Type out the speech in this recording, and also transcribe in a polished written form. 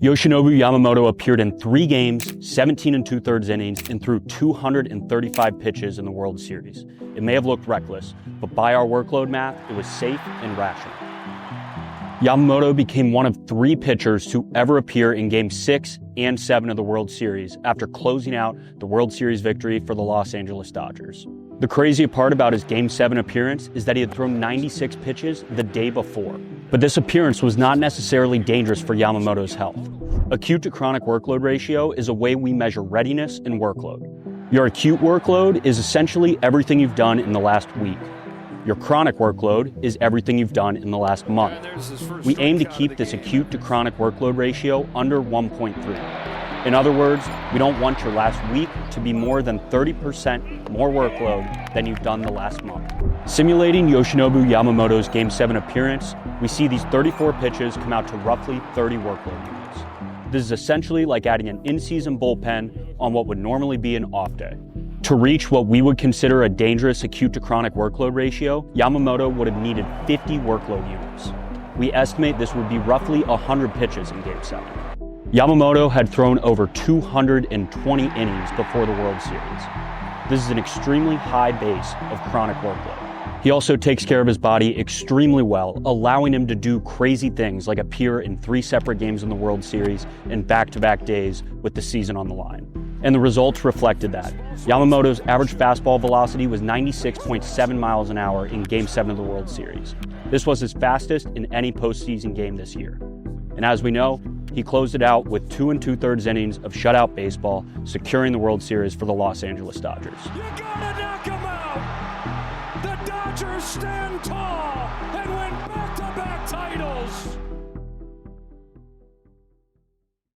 Yoshinobu Yamamoto appeared in 3 games, 17 2/3 innings, and threw 235 pitches in the World Series. It may have looked reckless, but by our workload math, it was safe and rational. Yamamoto became one of 3 pitchers to ever appear in Game 6 and 7 of the World Series after closing out the World Series victory for the Los Angeles Dodgers. The crazy part about his Game 7 appearance is that he had thrown 96 pitches the day before. But this appearance was not necessarily dangerous for Yamamoto's health. Acute to chronic workload ratio is a way we measure readiness and workload. Your acute workload is essentially everything you've done in the last week. Your chronic workload is everything you've done in the last month. We aim to keep this acute to chronic workload ratio under 1.3. In other words, we don't want your last week to be more than 30% more workload than you've done the last month. Simulating Yoshinobu Yamamoto's Game 7 appearance, we see these 34 pitches come out to roughly 30 workload units. This is essentially like adding an in-season bullpen on what would normally be an off day. To reach what we would consider a dangerous acute to chronic workload ratio, Yamamoto would have needed 50 workload units. We estimate this would be roughly 100 pitches in Game 7. Yamamoto had thrown over 220 innings before the World Series. This is an extremely high base of chronic workload. He also takes care of his body extremely well, allowing him to do crazy things like appear in 3 separate games in the World Series and back-to-back days with the season on the line. And the results reflected that. Yamamoto's average fastball velocity was 96.7 miles an hour in Game 7 of the World Series. This was his fastest in any postseason game this year. And as we know, he closed it out with 2 2/3 innings of shutout baseball, securing the World Series for the Los Angeles Dodgers. You gotta knock him out! The Dodgers stand tall and win back-to-back titles!